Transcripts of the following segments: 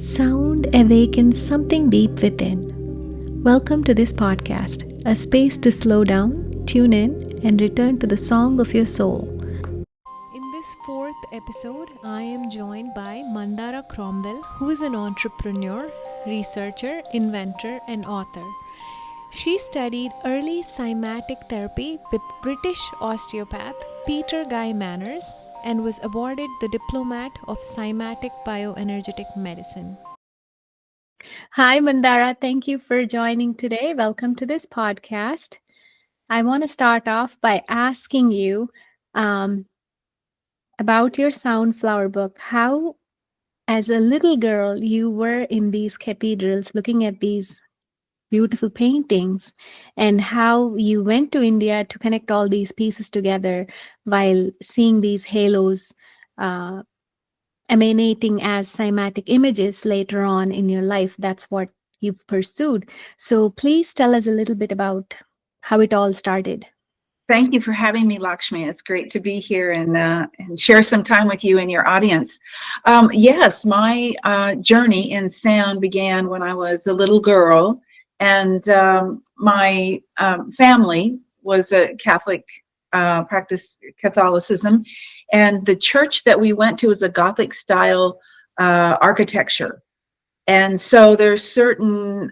Sound awakens something deep within. Welcome to this podcast, a space to slow down, tune in, and return to the song of your soul. In this fourth episode, I am joined by Mandara Cromwell, who is an entrepreneur, researcher, inventor, and author. She studied early cymatic therapy with British osteopath Peter Guy Manners and was awarded the Diplomat of Cymatic Bioenergetic Medicine. Hi, Mandara. Thank you for joining today. Welcome to this podcast. I want to start off by asking you about your Soundflower book. How, as a little girl, you were in these cathedrals looking at these beautiful paintings, and how you went to India to connect all these pieces together while seeing these halos uh, emanating as cymatic images later on in your life. That's what you've pursued. So please tell us a little bit about how it all started. Thank you for having me, Lakshmi. It's great to be here and share some time with you and your audience. Yes, my journey in sound began when I was a little girl, and my family was a Catholic, practiced Catholicism, and the church that we went to was a Gothic style architecture. And so there's certain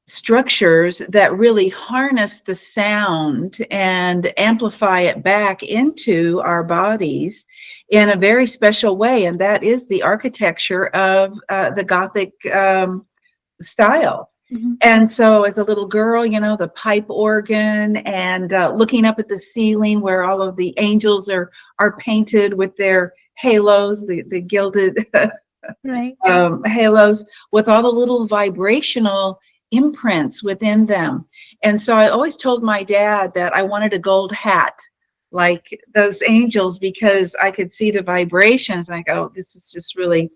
structures that really harness the sound and amplify it back into our bodies in a very special way. And that is the architecture of the Gothic style. Mm-hmm. And so as a little girl, the pipe organ and looking up at the ceiling where all of the angels are painted with their halos, the gilded Right. halos with all the little vibrational imprints within them. And so I always told my dad that I wanted a gold hat like those angels because I could see the vibrations. Like, oh, this is just really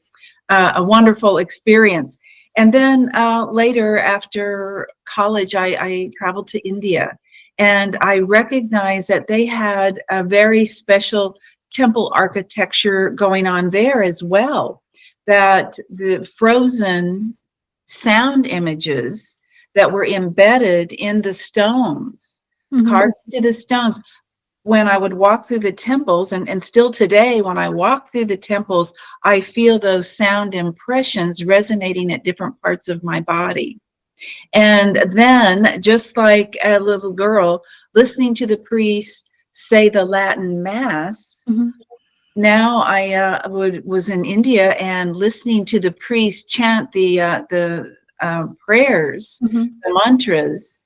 a wonderful experience. And then later after college, I traveled to India, and I recognized that they had a very special temple architecture going on there as well, that the frozen sound images that were embedded in the stones, Mm-hmm. carved into the stones. When I would walk through the temples, and still today, when I walk through the temples, I feel those sound impressions resonating at different parts of my body. And then, just like a little girl, listening to the priest say the Latin Mass, Mm-hmm. now I was in India and listening to the priest chant the prayers, Mm-hmm. the mantras.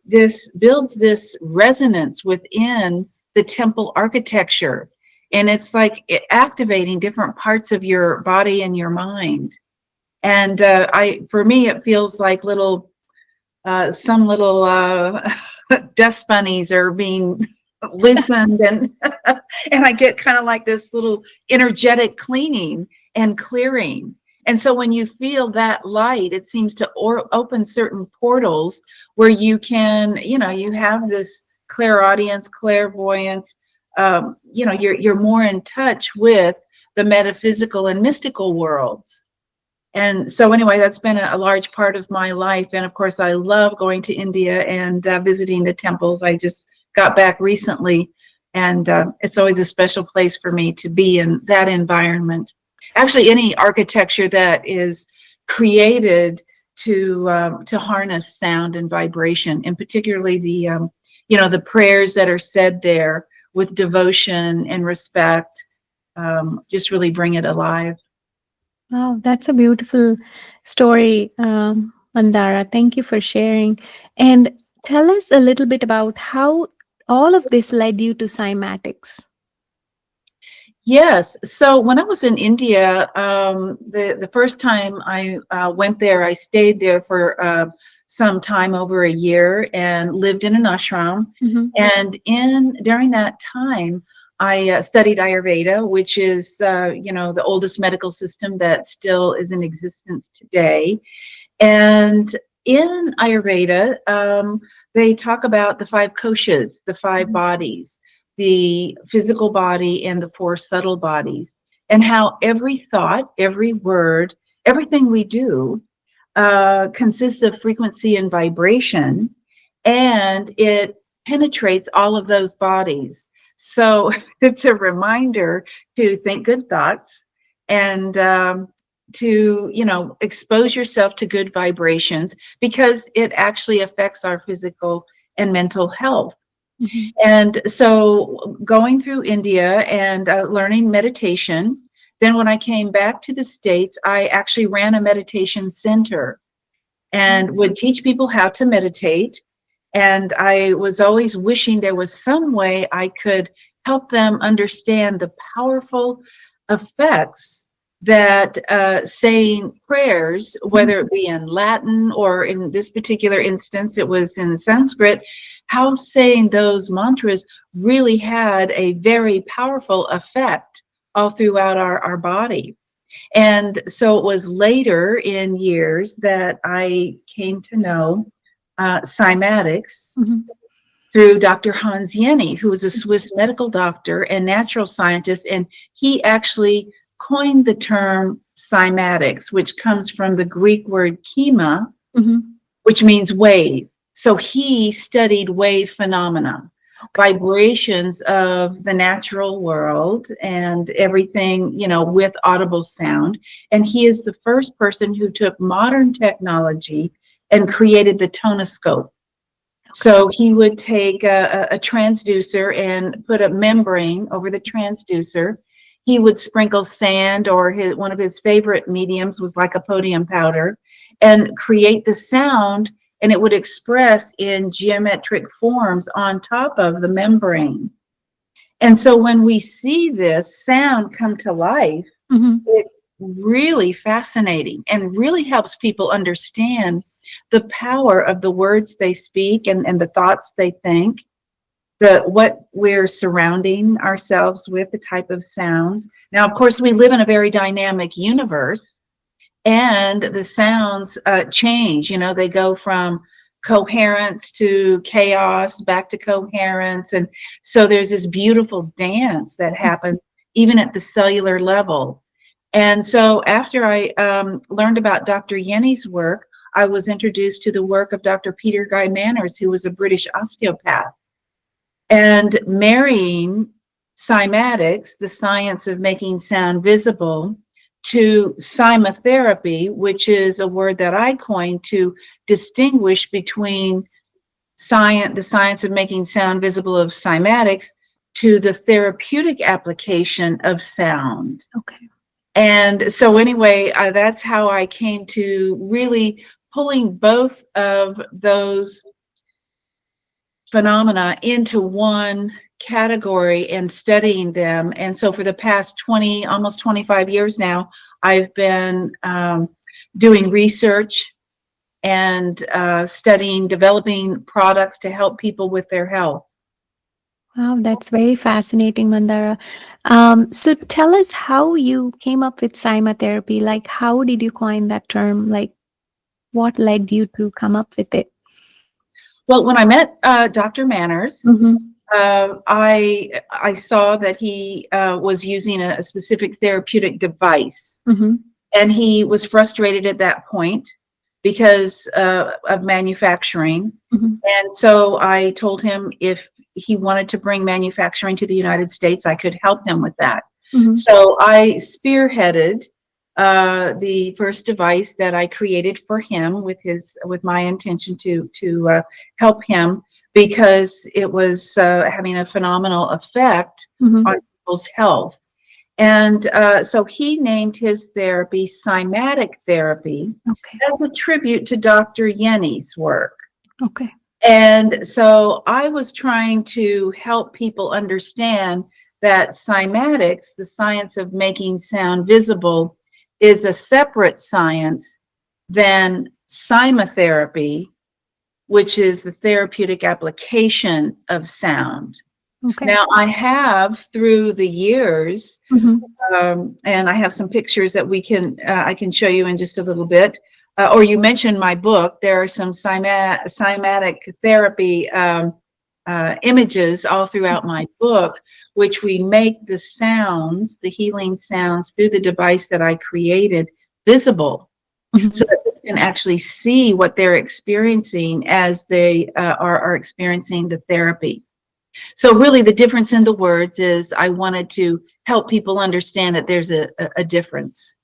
This builds this resonance within the temple architecture, and it's like activating different parts of your body and your mind. And for me, it feels like some little dust bunnies are being loosened, and and I get kind of like this little energetic cleaning and clearing. And so when you feel that light, it seems to open certain portals where you can, you have this clairaudience, clairvoyance. You're more in touch with the metaphysical and mystical worlds. And so anyway, that's been a large part of my life. And of course, I love going to India and visiting the temples. I just got back recently, and it's always a special place for me to be in that environment. Actually, any architecture that is created to harness sound and vibration, and particularly the prayers that are said there with devotion and respect, just really bring it alive. Wow, that's a beautiful story, Mandara. Thank you for sharing. And tell us a little bit about how all of this led you to cymatics. Yes. So when I was in India, the first time I went there, I stayed there for some time, over a year, and lived in an ashram. Mm-hmm. And during that time, I studied Ayurveda, which is the oldest medical system that still is in existence today. And in Ayurveda, they talk about the five koshas, the five Mm-hmm. bodies, the physical body and the four subtle bodies. and how every thought, every word, everything we do consists of frequency and vibration, and it penetrates all of those bodies. So it's a reminder to think good thoughts and to, expose yourself to good vibrations, because it actually affects our physical and mental health. Mm-hmm. And so going through India and learning meditation, then when I came back to the States, I actually ran a meditation center and would teach people how to meditate. And I was always wishing there was some way I could help them understand the powerful effects that saying prayers, whether it be in Latin or in this particular instance, it was in Sanskrit, how saying those mantras really had a very powerful effect all throughout our body. And so it was later in years that I came to know cymatics Mm-hmm. through Dr. Hans Jenny, who was a Swiss medical doctor and natural scientist. And he actually coined the term cymatics, which comes from the Greek word chema, Mm-hmm. which means wave. So he studied wave phenomena, Okay. vibrations of the natural world and everything, with audible sound. And he is the first person who took modern technology and created the tonoscope. So he would take a transducer and put a membrane over the transducer. He would sprinkle sand, or one of his favorite mediums was lycopodium powder, and create the sound, and it would express in geometric forms on top of the membrane. And so when we see this sound come to life, Mm-hmm. it's really fascinating and really helps people understand the power of the words they speak and the thoughts they think, what we're surrounding ourselves with, the type of sounds. Now, of course, we live in a very dynamic universe, and the sounds change. They go from coherence to chaos, back to coherence. And so there's this beautiful dance that happens even at the cellular level. And so after I learned about Dr. Yenny's work, I was introduced to the work of Dr. Peter Guy Manners, who was a British osteopath. And marrying cymatics, the science of making sound visible, to cymatherapy, which is a word that I coined to distinguish between the science of making sound visible of cymatics, to the therapeutic application of sound. Okay. And so anyway, that's how I came to really pulling both of those phenomena into one category and studying them. And so for the past 20, almost 25 years now, I've been doing research and studying, developing products to help people with their health. Wow, that's very fascinating, Mandara. So tell us how you came up with Cymatherapy. Like, how did you coin that term? Like, what led you to come up with it? Well, when I met Dr. Manners, Mm-hmm. I saw that he was using a specific therapeutic device, Mm-hmm. and he was frustrated at that point because of manufacturing. Mm-hmm. And so I told him if he wanted to bring manufacturing to the United States, I could help him with that. Mm-hmm. So I spearheaded the first device that I created for him with my intention to help him, because it was having a phenomenal effect Mm-hmm. on people's health. And so he named his therapy cymatic therapy Okay. as a tribute to Dr. Yenny's work. Okay. And so I was trying to help people understand that cymatics, the science of making sound visible, is a separate science than cymatherapy, which is the therapeutic application of sound. Okay. Now, I have through the years, Mm-hmm. and I have some pictures that I can show you in just a little bit. Or you mentioned my book. There are some cymatic therapy images all throughout my book, which we make the sounds, the healing sounds through the device that I created visible so Mhm. that they can actually see what they're experiencing as they are experiencing the therapy. So really the difference in the words is I wanted to help people understand that there's a difference.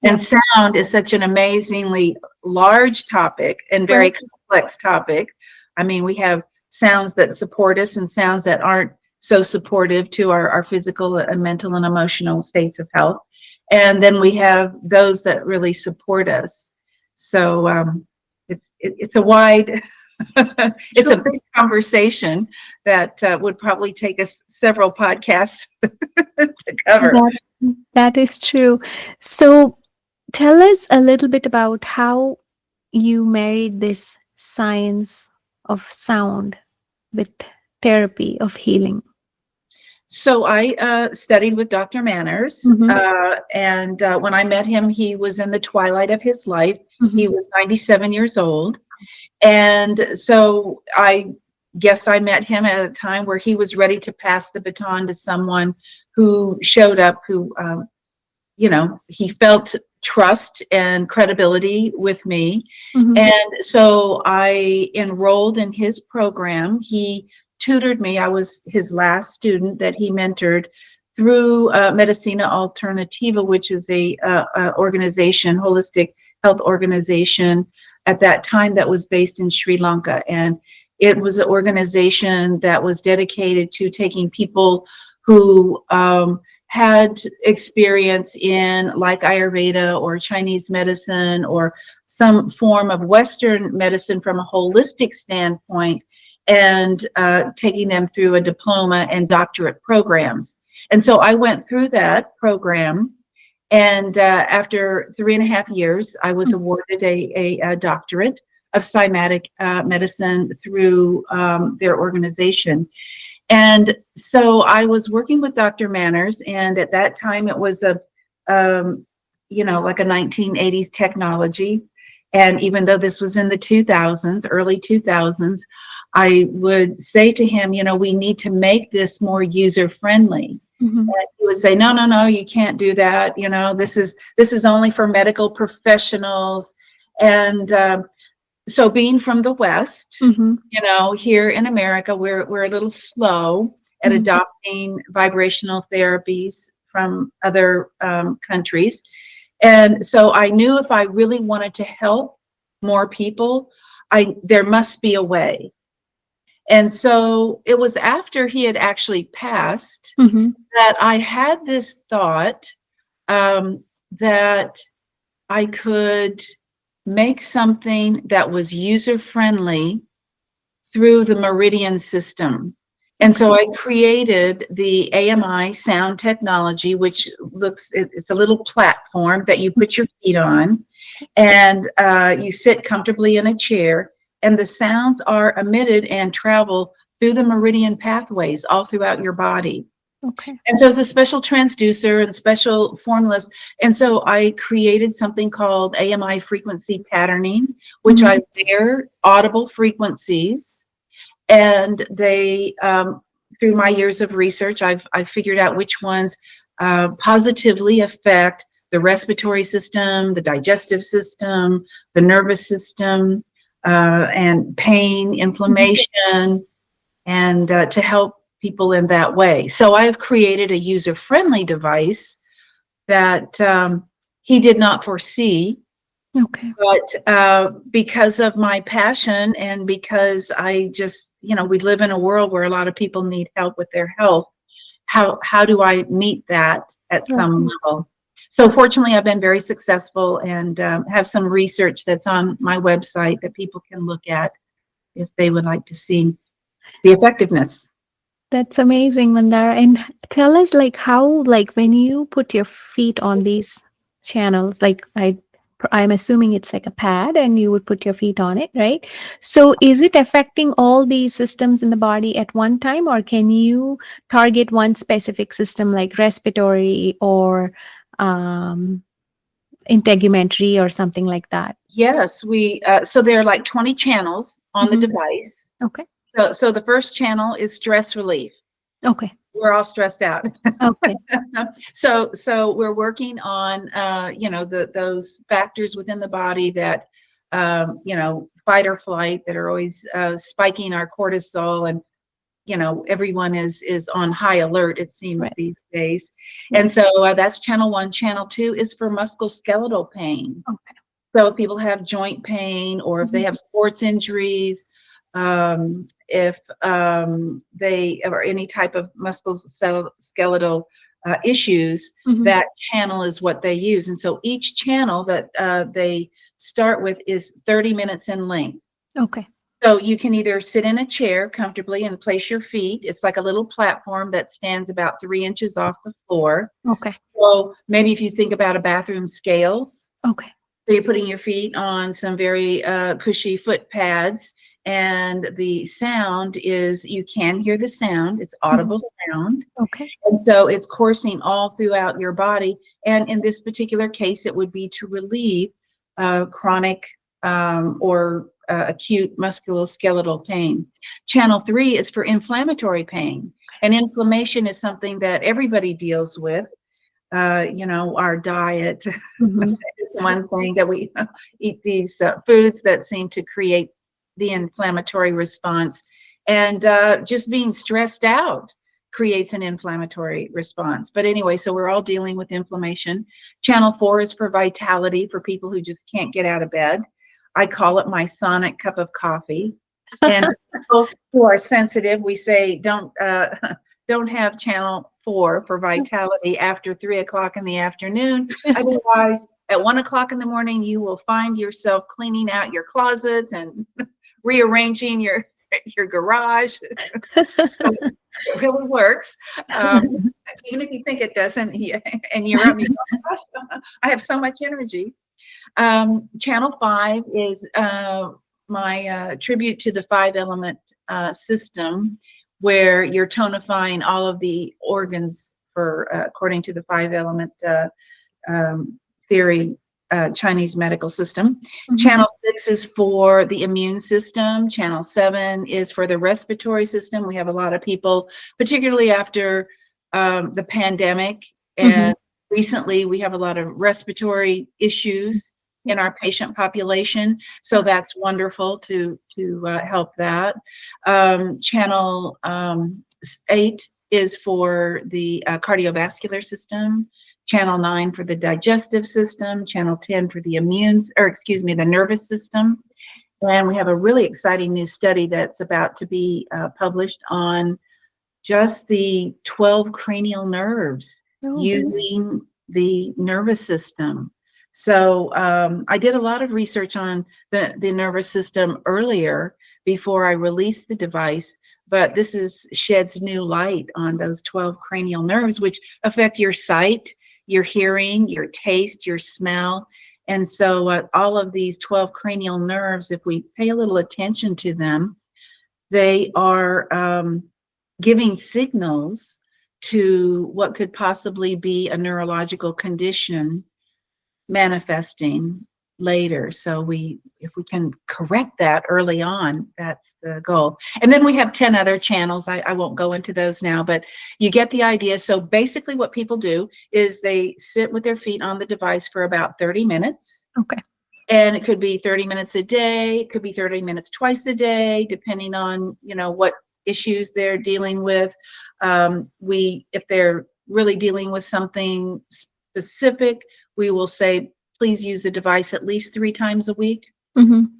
Yeah. And sound is such an amazingly large topic and very Right. complex topic. I mean, we have sounds that support us and sounds that aren't so supportive to our physical and mental and emotional states of health. And then we have those that really support us. So it's a wide, it's a Sure. big conversation that would probably take us several podcasts to cover. That that is true. So tell us a little bit about how you married this science of sound with therapy of healing. So I studied with Dr. Manners, Mm-hmm. and when I met him, he was in the twilight of his life. He Mm-hmm. was 97 years old, and so I guess I met him at a time where he was ready to pass the baton to someone who showed up, who he felt trust and credibility with me. Mm-hmm. And so I enrolled in his program. He tutored me. I was his last student that he mentored through Medicina Alternativa, which is a organization, holistic health organization at that time that was based in Sri Lanka. And it was an organization that was dedicated to taking people who had experience in like Ayurveda or Chinese medicine or some form of Western medicine from a holistic standpoint and taking them through a diploma and doctorate programs. And so I went through that program. And after 3.5 years, I was awarded a doctorate of cymatic medicine through their organization. And so I was working with Dr. Manners, and at that time it was um, like a 1980s technology. And even though this was in the 2000s, early 2000s, I would say to him, we need to make this more user friendly. Mm-hmm. And he would say, no, no, no, you can't do that. This is only for medical professionals. And so being from the West, Mm-hmm. here in America, we're a little slow at Mm-hmm. adopting vibrational therapies from other countries. And so I knew if I really wanted to help more people, there must be a way. And so it was after he had actually passed Mm-hmm. that I had this thought that I could make something that was user friendly through the Meridian system. And Okay. so I created the AMI sound technology, which it's a little platform that you put your feet on, and you sit comfortably in a chair, and the sounds are emitted and travel through the meridian pathways all throughout your body. Okay. And so it's a special transducer and special formulas. And so I created something called AMI frequency patterning, which Mm-hmm. I layer audible frequencies, and they through my years of research, I've figured out which ones positively affect the respiratory system, the digestive system, the nervous system, and pain, Mm-hmm. inflammation, and to help people in that way. So I've created a user-friendly device that he did not foresee, Okay. but because of my passion and because I just, we live in a world where a lot of people need help with their health. How do I meet that at some Okay. level? So fortunately, I've been very successful and have some research that's on my website that people can look at if they would like to see the effectiveness. That's amazing, Mandara. And tell us, like, how, like, when you put your feet on these channels, like, I'm assuming it's like a pad, and you would put your feet on it, right? So, is it affecting all these systems in the body at one time, or can you target one specific system, like respiratory or um, integumentary or something like that? Yes, so there are like 20 channels on the Hmm. device. Okay. So the first channel is stress relief. Okay. We're all stressed out. Okay. So we're working on those factors within the body that fight or flight, that are always spiking our cortisol, and everyone is on high alert, it seems, Right. these days. Yeah. And so that's channel 1. Channel 2 is for musculoskeletal pain. Okay. So if people have joint pain, or if they Mhm. have sports injuries, if they or any type of musculoskeletal issues, Mhm. that channel is what they use. And so each channel that they start with is 30 minutes in length. Okay. So you can either sit in a chair comfortably and place your feet. It's like a little platform that stands about 3 inches off the floor. Okay. So maybe if you think about a bathroom scales, Okay. so you're putting your feet on some very cushy foot pads, and the sound is, you can hear the sound. It's Mhm. audible sound. Okay. And so it's coursing all throughout your body. And in this particular case, it would be to relieve chronic or acute musculoskeletal pain. Channel 3 is for inflammatory pain. And inflammation is something that everybody deals with. Our diet Mhm. is one thing, that we eat these foods that seem to create the inflammatory response. And just being stressed out creates an inflammatory response. But anyway, so we're all dealing with inflammation. Channel 4 is for vitality, for people who just can't get out of bed. I call it my sonic cup of coffee. And people who are sensitive, we say don't have channel 4 for vitality after 3 o'clock in the afternoon. Otherwise, at 1 o'clock in the morning, you will find yourself cleaning out your closets and rearranging your garage. It really works. Even if you think it doesn't, and you're up, you go, gosh, I have so much energy. Channel 5 is my tribute to the 5-element system, where you're tonifying all of the organs for according to the 5-element theory, Chinese medical system. Mhm. Channel 6 is for the immune system. Channel 7 is for the respiratory system. We have a lot of people, particularly after the pandemic, Mhm. and recently we have a lot of respiratory issues in our patient population. So that's wonderful to help that. Channel 8 is for the cardiovascular system. Channel 9 for the digestive system, channel 10 for the the nervous system. And we have a really exciting new study that's about to be published on just the 12 cranial nerves Oh, really? using the nervous system. So I did a lot of research on the nervous system earlier, before I released the device, but this sheds new light on those 12 cranial nerves, which affect your sight, your hearing, your taste, your smell. And so all of these 12 cranial nerves, if we pay a little attention to them, they are giving signals to what could possibly be a neurological condition manifesting later. So if we can correct that early on, that's the goal. And then we have 10 other channels. I won't go into those now, but you get the idea. So basically what people do is they sit with their feet on the device for about 30 minutes. Okay. And it could be 30 minutes a day. It could be 30 minutes twice a day, depending on, what issues they're dealing with. If they're really dealing with something specific, we will say, please use the device at least 3 times a week. Mhm.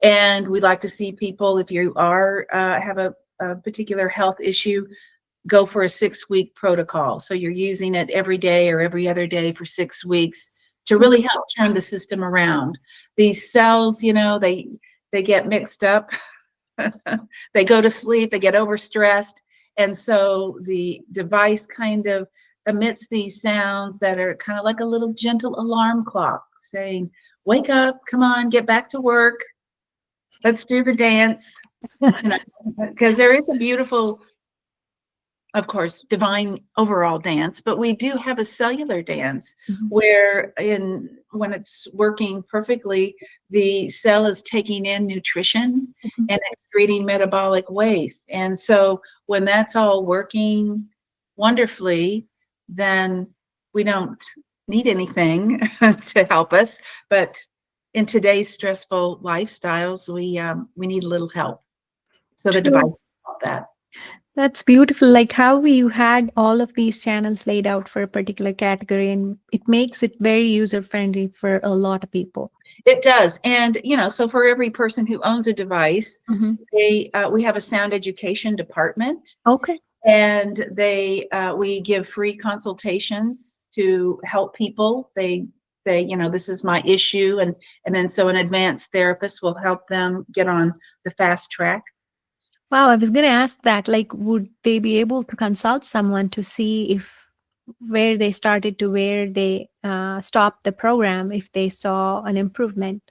And we like to see people, if you have a particular health issue, go for a 6-week protocol. So you're using it every day or every other day for 6 weeks to really help turn the system around. These cells, they get mixed up. They go to sleep, they get overstressed. And so the device kind of emits these sounds that are kind of like a little gentle alarm clock saying, wake up, come on, get back to work. Let's do the dance. Because there is a beautiful, of course, divine overall dance, but we do have a cellular dance Mhm. where in when it's working perfectly, the cell is taking in nutrition Mhm. and excreting metabolic waste. And so when that's all working wonderfully, then we don't need anything to help us. But in today's stressful lifestyles, we need a little help. So the True. device help that. That's beautiful. Like how you had all of these channels laid out for a particular category, and it makes it very user friendly for a lot of people. It does. And, so for every person who owns a device, Mhm. we have a sound education department, Okay. and we give free consultations to help people. They say, this is my issue. And then so an advanced therapist will help them get on the fast track. Wow, I was going to ask that. Like, would they be able to consult someone to see if where they started to where they stopped the program, if they saw an improvement,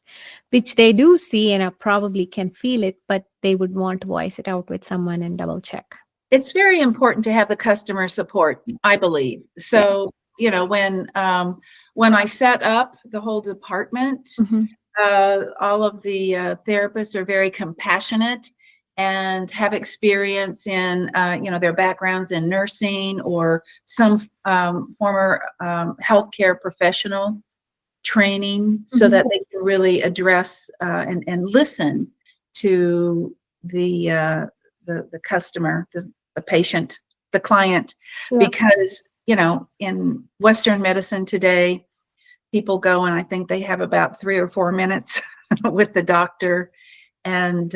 which they do see and probably can feel it, but they would want to voice it out with someone and double check. It's very important to have the customer support, I believe. Yeah. So, when I set up the whole department, Hmm. all of the therapists are very compassionate and have experience in, their backgrounds in nursing or some former healthcare professional training, so Hmm. that they can really address and listen to the customer, the patient, the client, Yeah. because in Western medicine today, people go and I think they have about 3 or 4 minutes with the doctor, and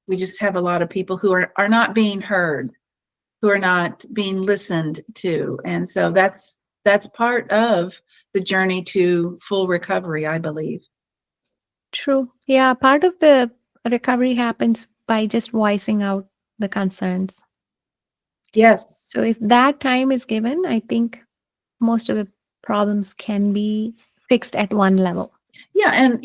we just have a lot of people who are not being heard, who are not being listened to, and so that's part of the journey to full recovery, I believe. True. Yeah. Part of the recovery happens by just voicing out the concerns. Yes. So if that time is given, I think most of the problems can be fixed at one level. Yeah, and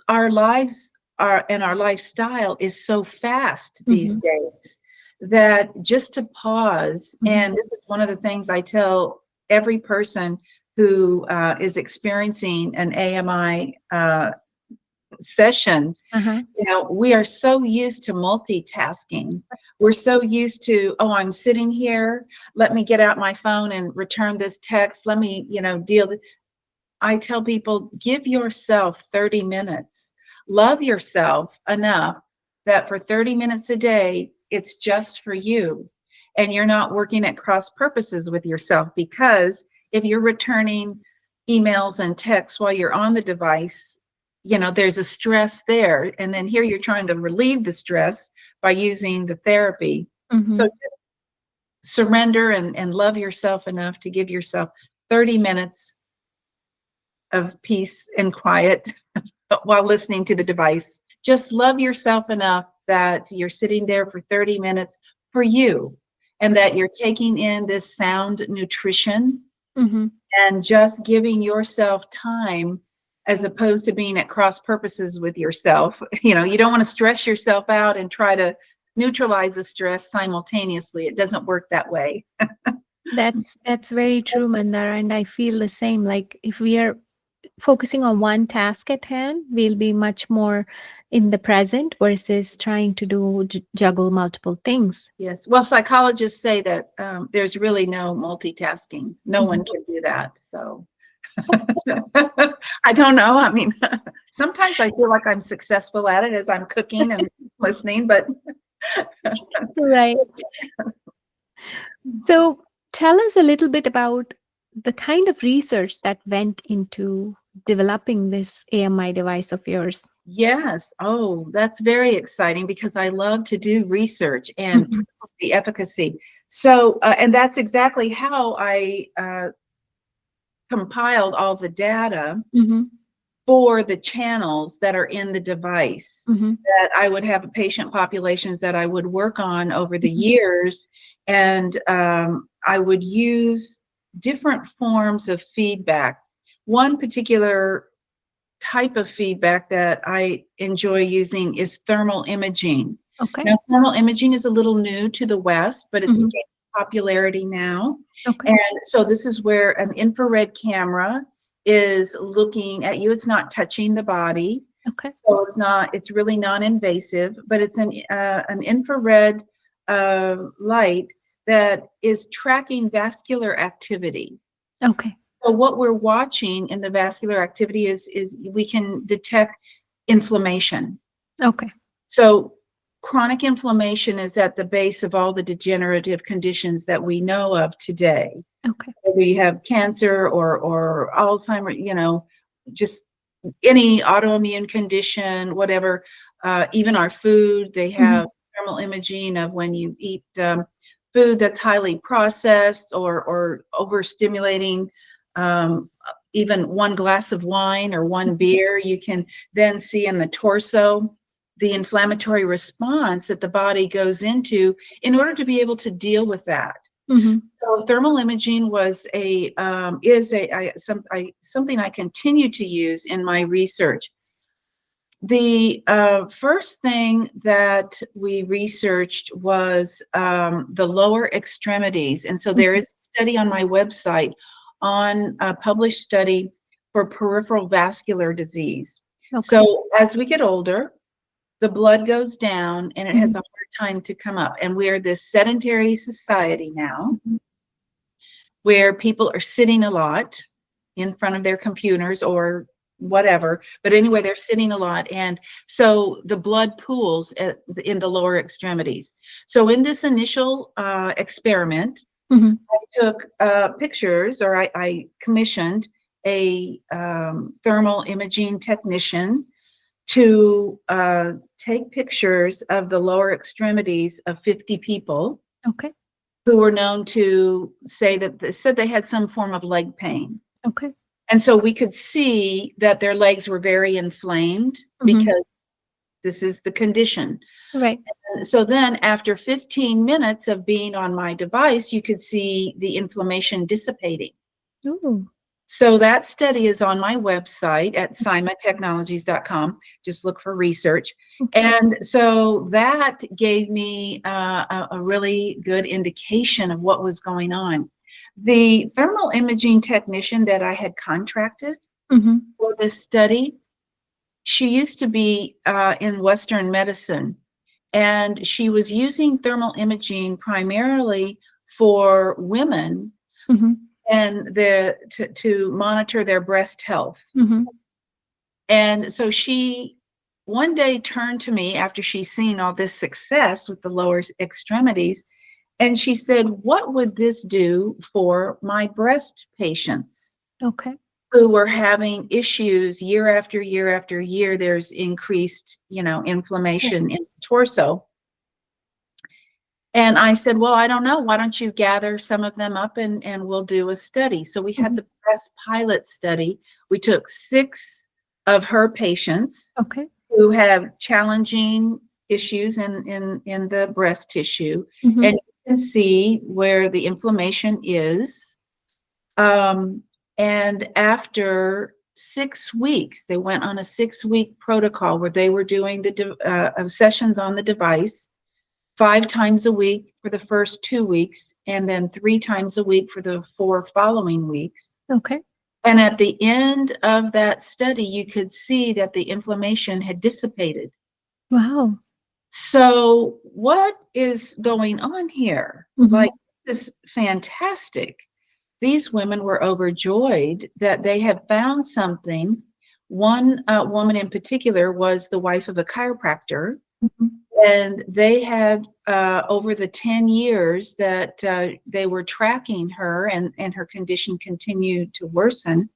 our lives are and our lifestyle is so fast these Hmm. days that just to pause, Hmm. and this is one of the things I tell every person who is experiencing an AMI session. Uh-huh. We are so used to multitasking. We're so used to, oh, I'm sitting here, let me get out my phone and return this text, let me deal. I tell people, give yourself 30 minutes. Love yourself enough that for 30 minutes a day, it's just for you. And you're not working at cross purposes with yourself, because if you're returning emails and texts while you're on the device, there's a stress there. And then here you're trying to relieve the stress by using the therapy. So Hmm. just surrender and love yourself enough to give yourself 30 minutes of peace and quiet while listening to the device. Just love yourself enough that you're sitting there for 30 minutes for you, and that you're taking in this sound nutrition Hmm. and just giving yourself time, as opposed to being at cross purposes with yourself. You don't want to stress yourself out and try to neutralize the stress simultaneously. It doesn't work that way. That's very true, Mandara, and I feel the same. Like if we are focusing on one task at hand, we'll be much more in the present versus trying to do juggle multiple things. Yes. Well, psychologists say that there's really no multitasking. No Mhm. one can do that. So I don't know. I mean, sometimes I feel like I'm successful at it as I'm cooking and listening, but Right. So tell us a little bit about the kind of research that went into developing this AMI device of yours. yes. Oh, that's very exciting, because I love to do research and Mhm. prove the efficacy. So, and that's exactly how I compiled all the data Mhm. for the channels that are in the device, Mhm. that I would have patient populations that I would work on over the Mhm. years. And I would use different forms of feedback. One particular type of feedback that I enjoy using is thermal imaging. Okay. Now, thermal imaging is a little new to the West, but it's Mhm. gaining popularity now. Okay. And so this is where an infrared camera is looking at you. It's not touching the body. Okay. So it's really non-invasive, but it's an infrared light that is tracking vascular activity. Okay. So what we're watching in the vascular activity is we can detect inflammation. Okay. So chronic inflammation is at the base of all the degenerative conditions that we know of today. Okay. Whether you have cancer or Alzheimer, just any autoimmune condition, whatever, even our food, they have thermal imaging of when you eat food that's highly processed or overstimulating. Even one glass of wine or one beer, you can then see in the torso the inflammatory response that the body goes into in order to be able to deal with that. Mm-hmm. So thermal imaging was something I continue to use in my research. The first thing that we researched was the lower extremities. And so there is a study on my website on a published study for peripheral vascular disease. Okay. So as we get older, the blood goes down and it has a hard time to come up. And we're this sedentary society now where people are sitting a lot in front of their computers or whatever. But anyway, they're sitting a lot. And so the blood pools in the lower extremities. So in this initial experiment, Mm-hmm. I took pictures, or I commissioned a thermal imaging technician to take pictures of the lower extremities of 50 people Okay. who were known to say that they had some form of leg pain. Okay. And so we could see that their legs were very inflamed because this is the condition. Right. And so then after 15 minutes of being on my device, you could see the inflammation dissipating. Ooh. So that study is on my website at cymatics.com. Just look for research. Okay. And so that gave me a really good indication of what was going on. The thermal imaging technician that I had contracted for this study, she used to be in Western medicine, and she was using thermal imaging primarily for women and to monitor their breast health. And so she one day turned to me after she's seen all this success with the lower extremities, and she said, "What would this do for my breast patients?" Okay. Who were having issues year after year after year. There's increased, inflammation in the torso. And I said, well, I don't know. Why don't you gather some of them up and we'll do a study. So we had the breast pilot study. We took 6 of her patients Okay. who have challenging issues in the breast tissue. And you can see where the inflammation is. And after 6 weeks, they went on a 6-week protocol where they were doing the sessions on the device 5 times a week for the first 2 weeks, and then 3 times a week for the 4 following weeks. Okay. And at the end of that study, you could see that the inflammation had dissipated. Wow. So what is going on here? Like, this is fantastic. These women were overjoyed that they had found something. One woman in particular was the wife of a chiropractor, and they had over the 10 years that they were tracking her, and her condition continued to worsen.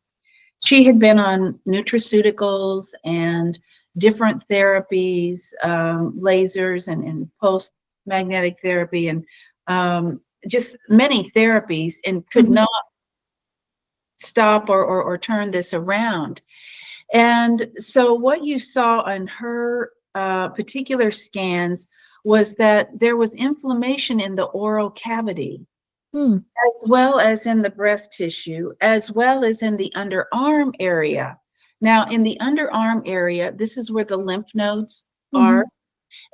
She had been on nutraceuticals and different therapies, lasers and pulse magnetic therapy, and just many therapies, and could not stop or turn this around. And so what you saw on her particular scans was that there was inflammation in the oral cavity, as well as in the breast tissue, as well as in the underarm area. Now, in the underarm area, this is where the lymph nodes are.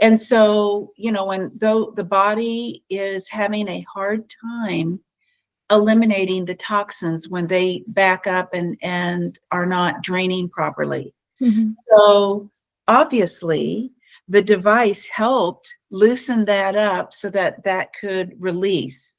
And so, when the body is having a hard time eliminating the toxins when they back up and are not draining properly. Mm-hmm. So obviously, the device helped loosen that up so that that could release.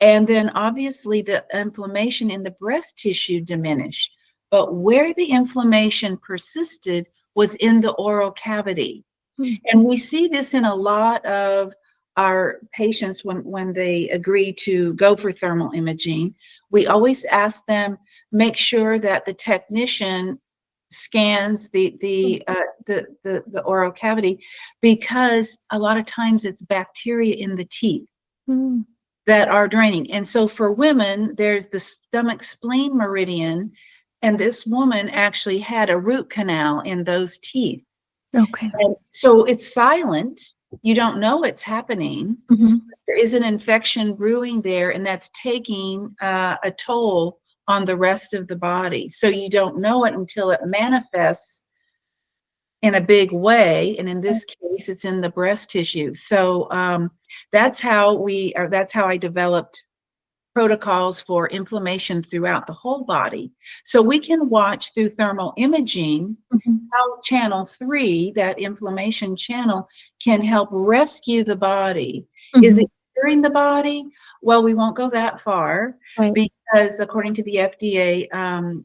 And then obviously the inflammation in the breast tissue diminished. But where the inflammation persisted was in the oral cavity. And we see this in a lot of our patients when they agree to go for thermal imaging. We always ask them, make sure that the technician scans the oral cavity, because a lot of times it's bacteria in the teeth Mm-hmm. that are draining. And so for women, there's the stomach spleen meridian, and this woman actually had a root canal in those teeth. Okay. And so it's silent. You don't know it's happening. Mm-hmm. There is an infection brewing there, and that's taking a toll on the rest of the body. So you don't know it until it manifests in a big way. And in this case, it's in the breast tissue. So that's how I developed protocols for inflammation throughout the whole body. So we can watch through thermal imaging Mm-hmm. how channel 3, that inflammation channel, can help rescue the body. Is Mm-hmm. it curing the body? Well, we won't go that far, Right. because according to the FDA,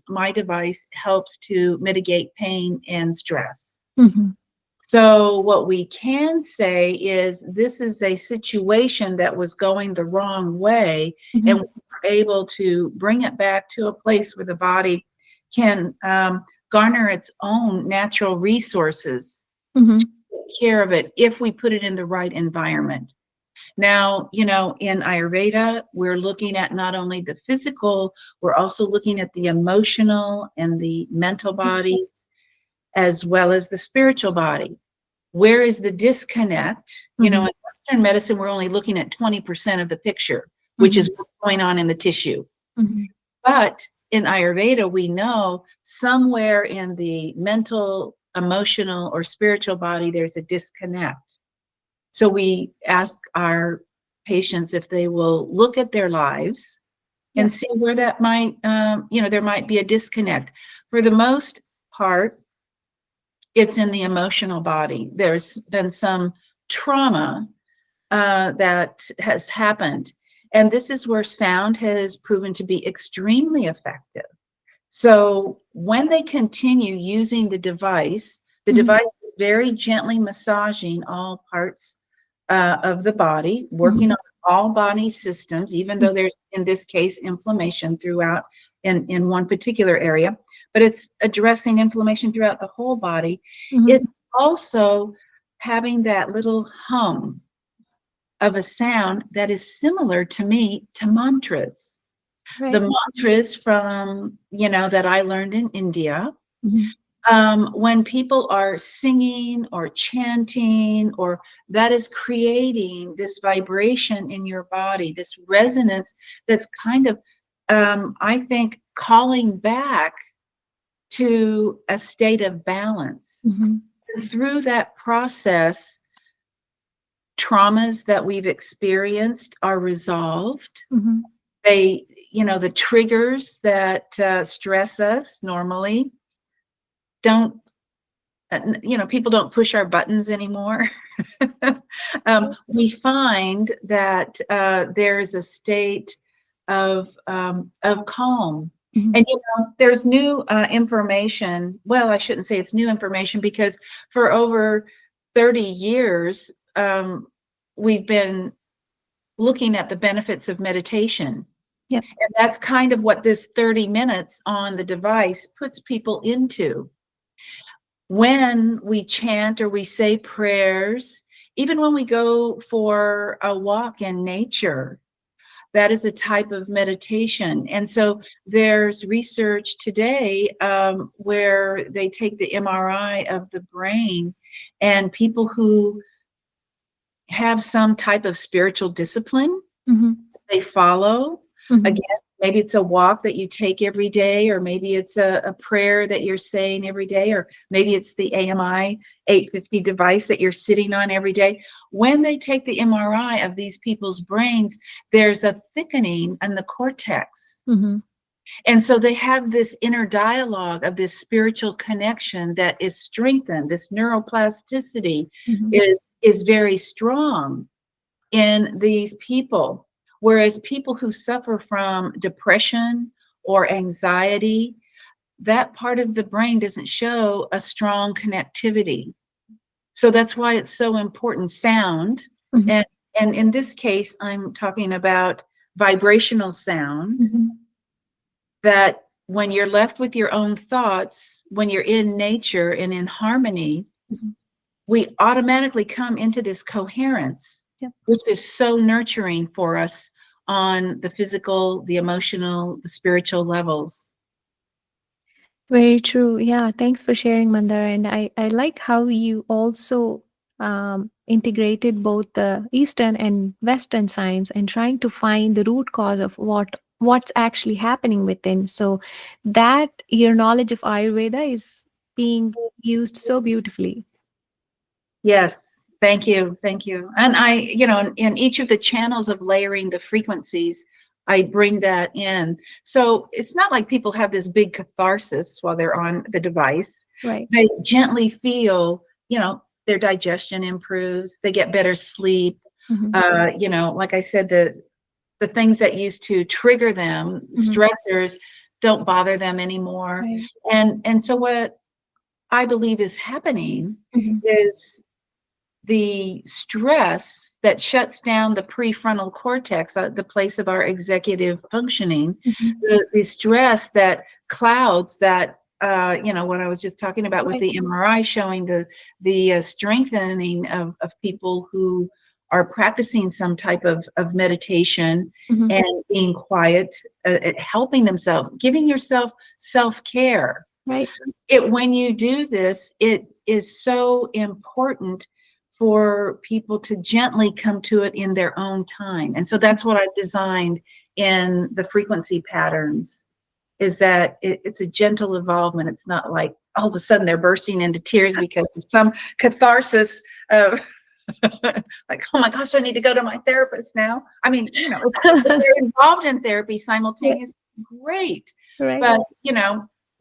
my device helps to mitigate pain and stress. Mm-hmm. So what we can say is this is a situation that was going the wrong way, Mm-hmm. and we were able to bring it back to a place where the body can garner its own natural resources, Mm-hmm. take care of it if we put it in the right environment. Now, in Ayurveda, we're looking at not only the physical, we're also looking at the emotional and the mental bodies, as well as the spiritual body. Where is the disconnect? In Mm-hmm. Western medicine, we're only looking at 20% of the picture, which Mm-hmm. is what's going on in the tissue. Mm-hmm. But in Ayurveda, we know somewhere in the mental, emotional, or spiritual body, there's a disconnect. So we ask our patients if they will look at their lives Yeah. and see where that might, there might be a disconnect. For the most part, it's in the emotional body. There's been some trauma that has happened. And this is where sound has proven to be extremely effective. So when they continue using the device Mm-hmm. is very gently massaging all parts of the body, Mm-hmm. working on all body systems, even though there's, in this case, inflammation throughout in one particular area, but it's addressing inflammation throughout the whole body. Mm-hmm. It's also having that little hum of a sound that is similar to me to mantras. Right. The mantras from, that I learned in India, Mm-hmm. when people are singing or chanting, or that is creating this vibration in your body, this resonance that's kind of, I think, calling back to a state of balance. Mm-hmm. And through that process, traumas that we've experienced are resolved. Mm-hmm. They, the triggers that stress us normally don't, people don't push our buttons anymore. We find that there's a state of calm. Mm-hmm. And there's new information. Well, I shouldn't say it's new information, because for over 30 years, we've been looking at the benefits of meditation. Yep. And that's kind of what this 30 minutes on the device puts people into. When we chant or we say prayers, even when we go for a walk in nature, that is a type of meditation. And so there's research today where they take the MRI of the brain, and people who have some type of spiritual discipline Mm-hmm. they follow, Mm-hmm. again, Maybe it's a walk that you take every day, or maybe it's a prayer that you're saying every day, or maybe it's the AMI 850 device that you're sitting on every day. When they take the MRI of these people's brains, there's a thickening in the cortex. Mm-hmm. And so they have this inner dialogue of this spiritual connection that is strengthened. This neuroplasticity Mm-hmm. is very strong in these people. Whereas people who suffer from depression or anxiety, that part of the brain doesn't show a strong connectivity. So that's why it's so important. Sound, Mm-hmm. and in this case, I'm talking about vibrational sound, Mm-hmm. that when you're left with your own thoughts, when you're in nature and in harmony, Mm-hmm. we automatically come into this coherence, Yep. which is so nurturing for us on the physical, the emotional, the spiritual levels. Very true. Yeah, thanks for sharing, Mandara. And I like how you also integrated both the Eastern and Western science and trying to find the root cause of what's actually happening within. So that your knowledge of Ayurveda is being used so beautifully. Yes, thank you, thank you. And I, in each of the channels of layering the frequencies, I bring that in. So it's not like people have this big catharsis while they're on the device. Right. They gently feel, their digestion improves, they get better sleep. Mm-hmm. Like I said, the things that used to trigger them, Mm-hmm. stressors, don't bother them anymore. Right. And so what I believe is happening Mm-hmm. is the stress that shuts down the prefrontal cortex, the place of our executive functioning, Mm-hmm. the stress that clouds that, what I was just talking about with Right. the MRI showing the strengthening of people who are practicing some type of meditation Mm-hmm. and being quiet, helping themselves, giving yourself self-care. Right. When you do this, it is so important for people to gently come to it in their own time. And so that's what I've designed in the frequency patterns, is that it's a gentle involvement. It's not like all of a sudden they're bursting into tears because of some catharsis of like, oh my gosh, I need to go to my therapist now. I mean, if they're involved in therapy Yeah. simultaneously, great. Right. But,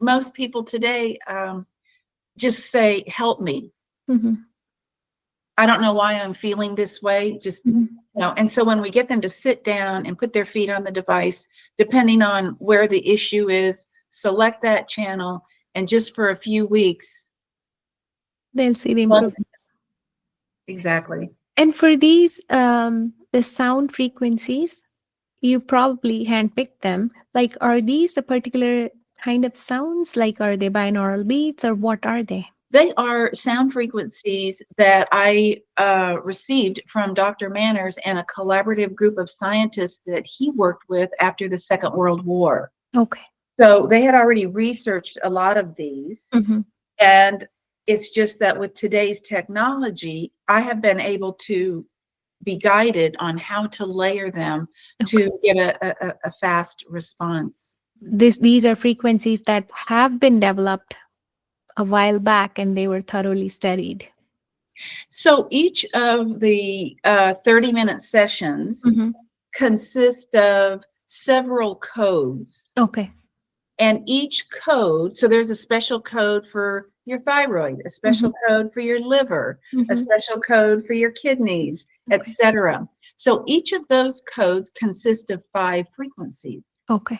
most people today just say, help me. Mm-hmm. I don't know why I'm feeling this way. Just, Mm-hmm. and so when we get them to sit down and put their feet on the device, depending on where the issue is, select that channel, and just for a few weeks. They'll see the Well, improvement. exactly. And for these, the sound frequencies, you probably handpicked them. Like, are these a particular kind of sounds? Like, are they binaural beats or what are they? They are sound frequencies that I received from Dr. Manners and a collaborative group of scientists that he worked with after the Second World War. Okay. So they had already researched a lot of these. Mm-hmm. And it's just that with today's technology, I have been able to be guided on how to layer them Okay. to get a fast response. These are frequencies that have been developed a while back and they were thoroughly studied. So each of the 30-minute sessions Mm-hmm. consist of several codes. Okay. And each code, so there's a special code for your thyroid, a Mm-hmm. special code for your liver, a Mm-hmm. special code for your kidneys, Okay. etc. So each of those codes consist of 5 frequencies. Okay.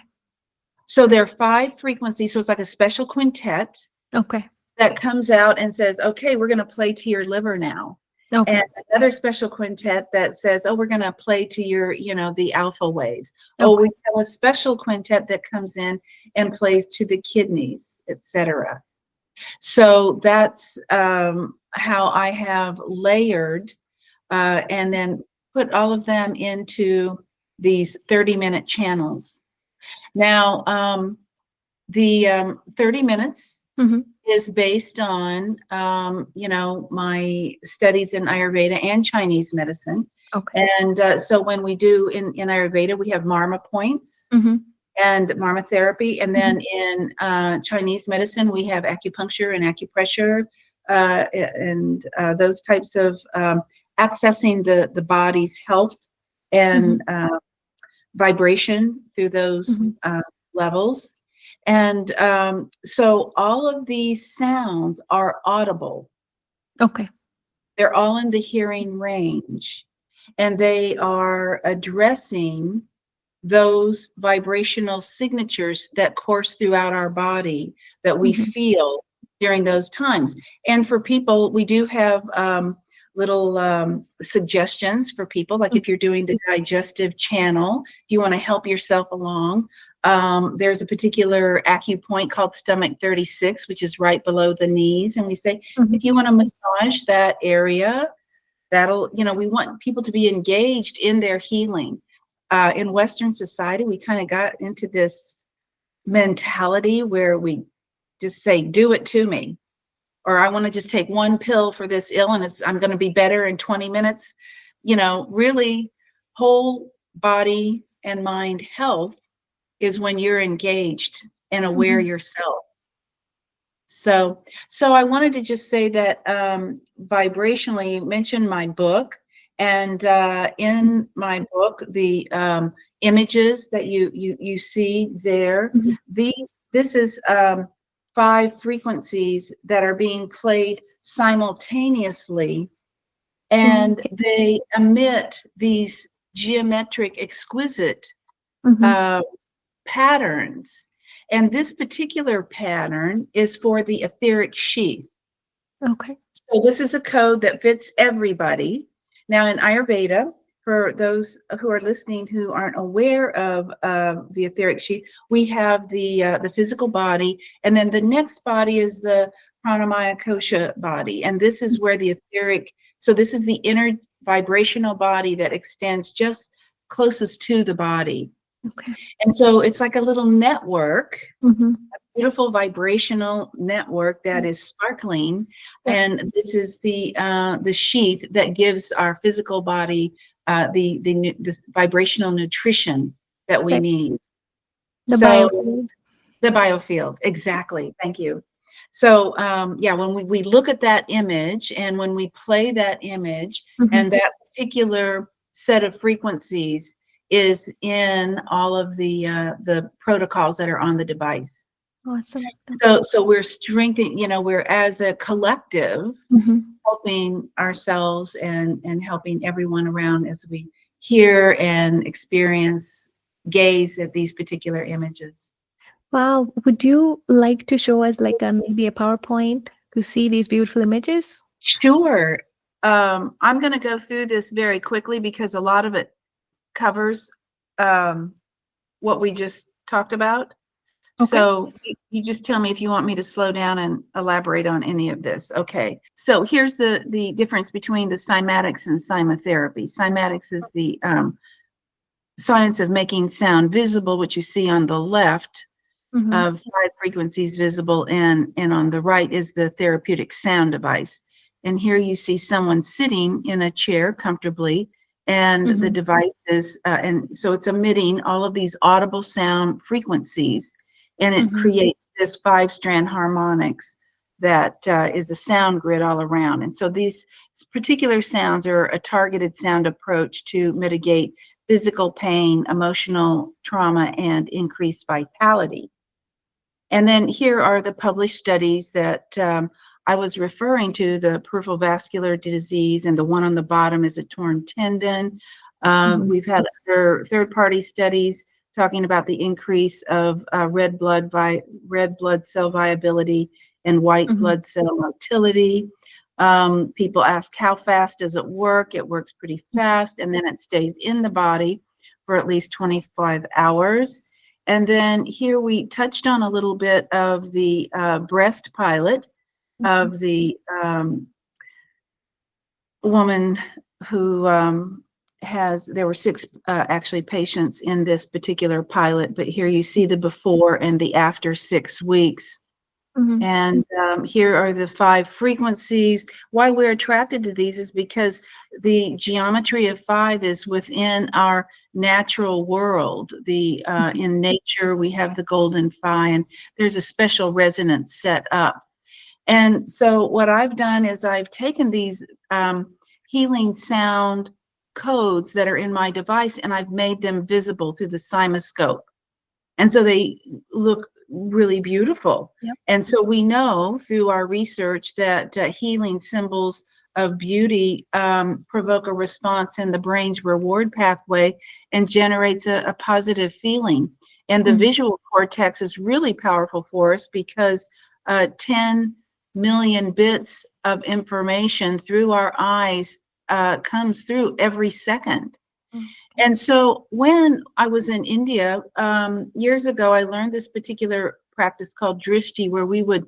So there are 5 frequencies. So it's like a special quintet Okay. that comes out and says, okay, we're going to play to your liver now. Okay. And another special quintet that says, oh, we're going to play to your, the alpha waves. Oh, Okay. we have a special quintet that comes in and plays to the kidneys, etc. So that's how I have layered and then put all of them into these 30-minute channels. Now, the 30 minutes Mm-hmm. is based on, my studies in Ayurveda and Chinese medicine. Okay. And so when we do in Ayurveda, we have marma points. Mm-hmm. and Marmotherapy. And Mhm. then in Chinese medicine, we have acupuncture and acupressure, and those types of accessing the body's health and Mhm. vibration through those Mhm. levels. And so all of these sounds are audible. Okay. They're all in the hearing range, and they are addressing those vibrational signatures that course throughout our body that we Mhm. feel during those times. And for people, we do have little suggestions for people, like Mhm. if you're doing the digestive channel, if you want to help yourself along. There's a particular acupoint called stomach 36, which is right below the knees. And we say, Mhm. if you want to massage that area, that'll, we want people to be engaged in their healing. In Western society, we kind of got into this mentality where we just say, do it to me, or I want to just take one pill for this ill and I'm going to be better in 20 minutes. Really, whole body and mind health is when you're engaged and aware Mhm. yourself. So I wanted to just say that vibrationally, you mentioned my book, and in my book, the images that you see there, Mhm. this is 5 frequencies that are being played simultaneously, and Okay. they emit these geometric, exquisite Mhm. uh, patterns. And this particular pattern is for the etheric sheath. Okay. So this is a code that fits everybody. Now in Ayurveda, for those who are listening who aren't aware of the etheric sheath, we have the physical body, and then the next body is the pranamaya kosha body, and this is where the etheric. So this is the inner vibrational body that extends just closest to the body, Okay. and so it's like a little network, Mhm. beautiful vibrational network that Yeah. is sparkling, Yeah. and this is the sheath that gives our physical body the vibrational nutrition that we Right. need. The So biofield. the biofield, exactly. Thank you. So yeah, when we look at that image and when we play that image, Mhm. and that particular set of frequencies is in all of the protocols that are on the device. Awesome. So we're strengthening, we're as a collective Mhm. helping ourselves and helping everyone around as we hear and experience, gaze at these particular images. Wow. Would you like to show us like maybe a PowerPoint to see these beautiful images? Sure. I'm going to go through this very quickly because a lot of it covers um, what we just talked about. Okay. So you just tell me if you want me to slow down and elaborate on any of this. Okay. So here's the difference between the cymatics and cymatherapy. Cymatics is the science of making sound visible, which you see on the left Mhm. of 5 frequencies visible, and on the right is the therapeutic sound device. And here you see someone sitting in a chair comfortably, and the Mhm. device is, and so it's emitting all of these audible sound frequencies, and it Mhm. creates this 5-strand harmonics that is a sound grid all around. And so these particular sounds are a targeted sound approach to mitigate physical pain, emotional trauma, and increase vitality. And then here are the published studies that I was referring to, the peripheral vascular disease, and the one on the bottom is a torn tendon. Mhm. We've had other third-party studies talking about the increase of red blood cell viability and white Mhm. blood cell motility. People ask, how fast does it work? It works pretty fast, and then it stays in the body for at least 25 hours. And then here we touched on a little bit of the breast pilot Mhm. of the woman who there were 6 actually patients in this particular pilot, but here you see the before and the after 6 weeks. Mhm. And here are the 5 frequencies. Why we're attracted to these is because the geometry of 5 is within our natural world. In nature, we have the golden phi, and there's a special resonance set up. And so what I've done is I've taken these healing sound codes that are in my device, and I've made them visible through the CymaScope. And so they look really beautiful. Yep. And so we know through our research that healing symbols of beauty provoke a response in the brain's reward pathway and generates a positive feeling. And the visual cortex is really powerful for us because 10 million bits of information through our eyes comes through every second. And so when I was in India years ago, I learned this particular practice called drishti, where we would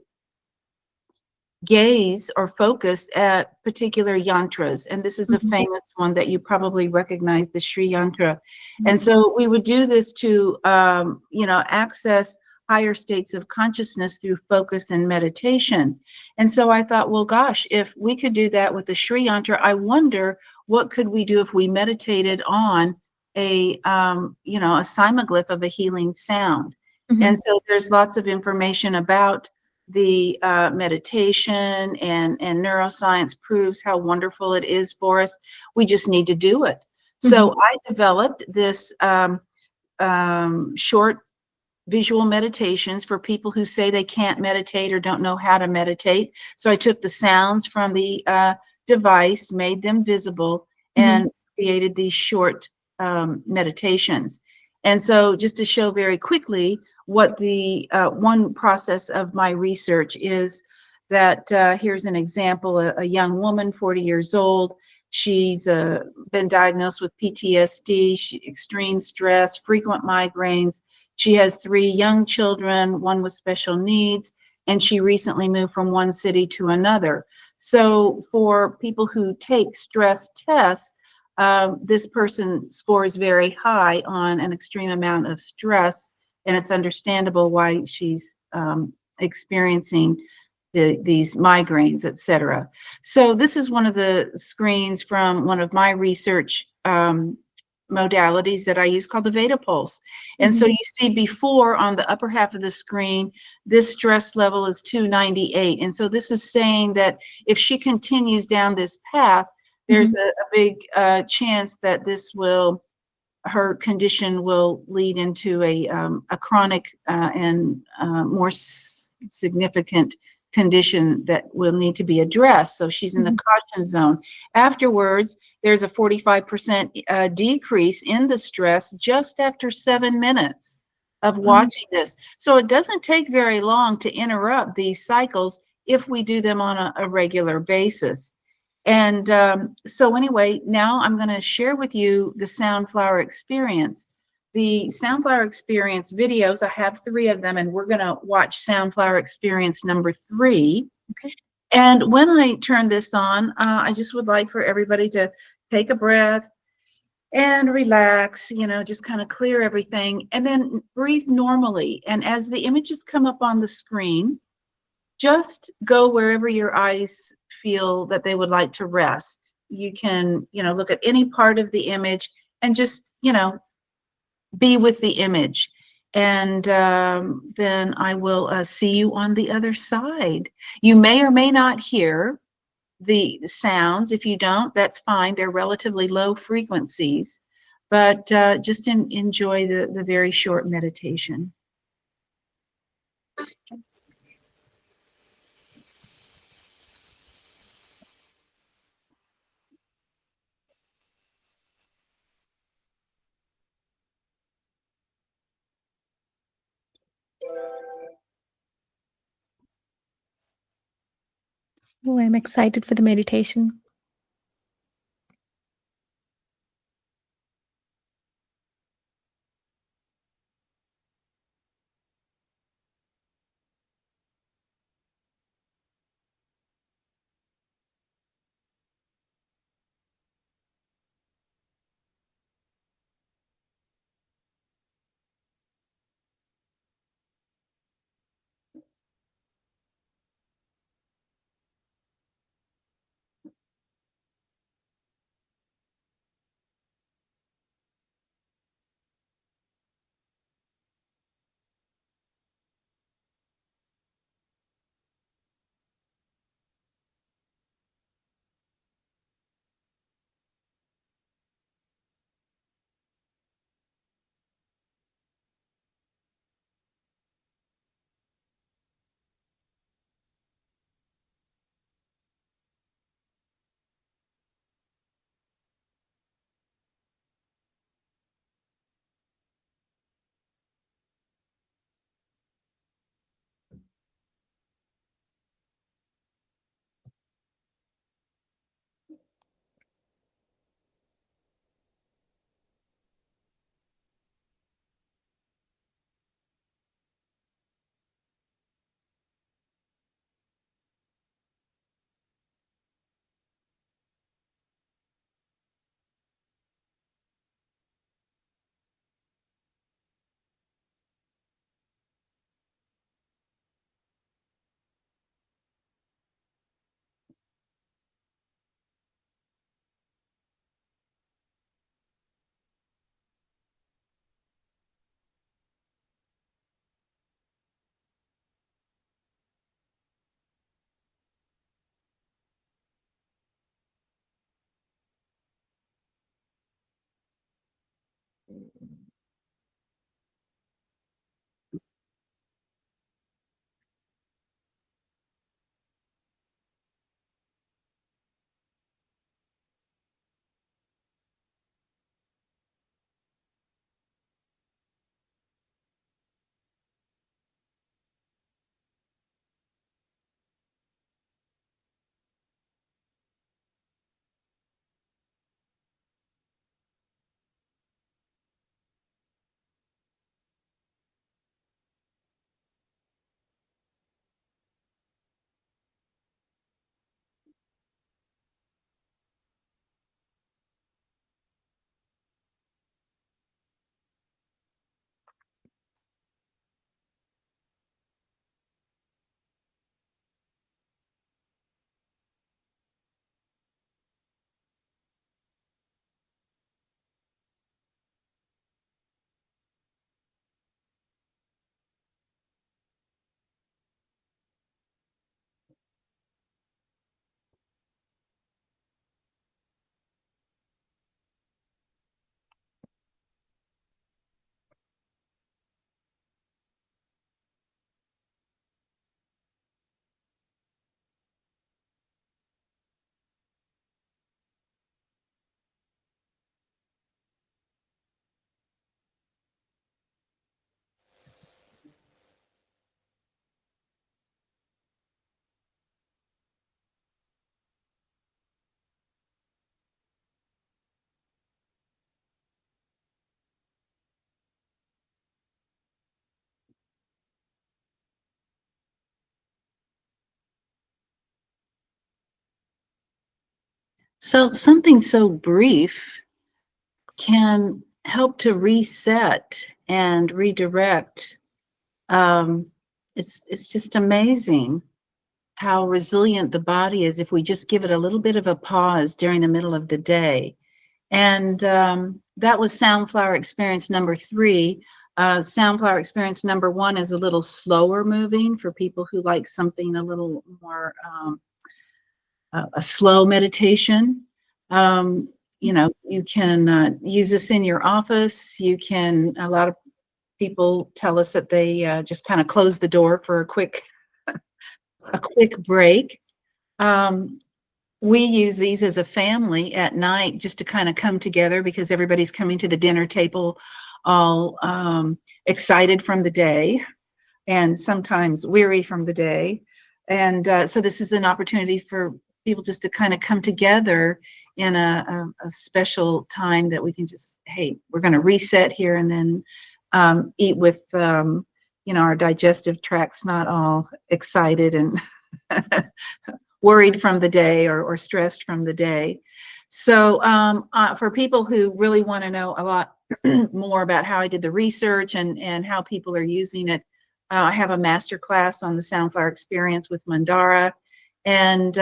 gaze or focus at particular yantras. And this is a famous one that you probably recognize, the Sri Yantra. And so we would do this to, access higher states of consciousness through focus and meditation. And so I thought, well, gosh, if we could do that with the Sri Yantra, I wonder what could we do if we meditated on a cymaglyph of a healing sound. And so there's lots of information about the meditation and neuroscience proves how wonderful it is for us. We just need to do it. So I developed this short visual meditations for people who say they can't meditate or don't know how to meditate. So I took the sounds from the device, made them visible, and created these short meditations. And so just to show very quickly what the one process of my research is, that here's an example, a young woman, 40 years old. She's been diagnosed with PTSD, extreme stress, frequent migraines. She has 3 young children, one with special needs, and she recently moved from one city to another. So for people who take stress tests, this person scores very high on an extreme amount of stress, and it's understandable why she's experiencing these migraines, et cetera. So this is one of the screens from one of my research modalities that I use called the Veda Pulse. And so you see before on the upper half of the screen, this stress level is 298. And so this is saying that if she continues down this path, there's a big chance that her condition will lead into a chronic and more significant condition that will need to be addressed. So she's in the caution zone. Afterwards, there's a 45% decrease in the stress just after 7 minutes of watching this. So it doesn't take very long to interrupt these cycles if we do them on a regular basis. And so anyway, now I'm going to share with you the Soundflower experience. The Soundflower experience videos, I have 3 of them, and we're going to watch Soundflower experience number 3. Okay. And when I turn this on, I just would like for everybody to take a breath and relax, just kind of clear everything, and then breathe normally. And as the images come up on the screen, just go wherever your eyes feel that they would like to rest. You can, look at any part of the image and just, be with the image. And then I will see you on the other side. You may or may not hear the sounds. If you don't, that's fine. They're relatively low frequencies, but just enjoy the very short meditation. Oh, I'm excited for the meditation. So something so brief can help to reset and redirect. Um, it's just amazing how resilient the body is if we just give it a little bit of a pause during the middle of the day. And that was Soundflower experience number 3. Soundflower experience number 1 is a little slower moving for people who like something a little more a slow meditation. Um, you can use this in your office. A lot of people tell us that they just kind of close the door for a quick break. Um, we use these as a family at night just to kind of come together because everybody's coming to the dinner table all excited from the day and sometimes weary from the day. And so this is an opportunity for people just to kind of come together in a special time that we can just, hey, we're going to reset here and then eat with, our digestive tract's not all excited and worried from the day or stressed from the day. So for people who really want to know a lot more about how I did the research and how people are using it, I have a master class on the Soundflower experience with Mandara. And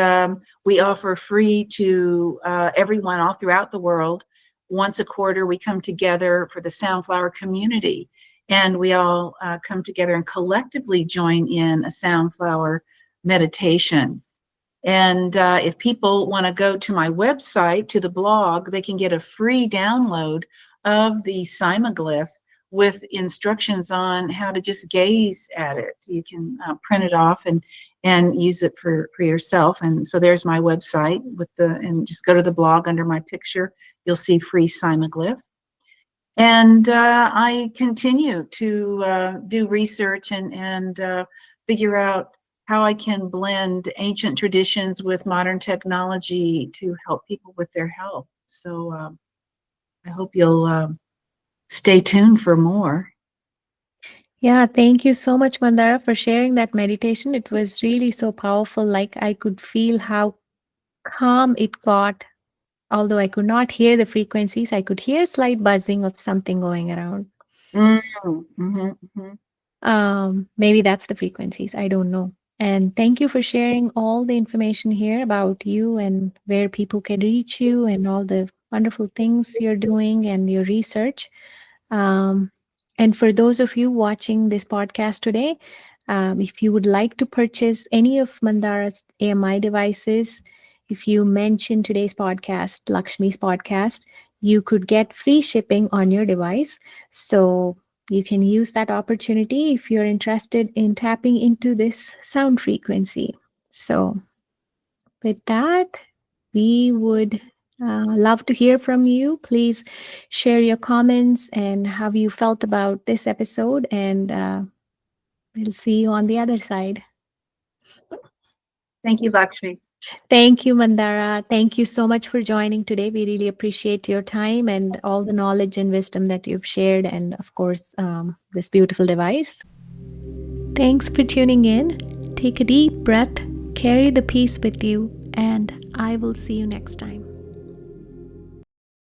we offer free to everyone all throughout the world. Once a quarter, we come together for the Soundflower community. And we all come together and collectively join in a Soundflower meditation. And if people want to go to my website, to the blog, they can get a free download of the Cymaglyph with instructions on how to just gaze at it. You can print it off and use it for yourself. And so there's my website and just go to the blog under my picture. You'll see free Cymaglyph. And I continue to do research and figure out how I can blend ancient traditions with modern technology to help people with their health. So I hope you'll stay tuned for more. Yeah, thank you so much, Mandara, for sharing that meditation. It was really so powerful. Like I could feel how calm it got. Although I could not hear the frequencies, I could hear slight buzzing of something going around. Maybe that's the frequencies. I don't know. And thank you for sharing all the information here about you and where people can reach you and all the wonderful things you're doing and your research. Um, and for those of you watching this podcast today, if you would like to purchase any of Mandara's AMI devices, if you mention today's podcast, Lakshmi's podcast, you could get free shipping on your device. So you can use that opportunity if you're interested in tapping into this sound frequency. So, with that, we would love to hear from you. Please share your comments and how you felt about this episode, and we'll see you on the other side. Thank you, Lakshmi. Thank you, Mandara. Thank you so much for joining today. We really appreciate your time and all the knowledge and wisdom that you've shared, and of course, this beautiful device. Thanks for tuning in. Take a deep breath, carry the peace with you, and I will see you next time.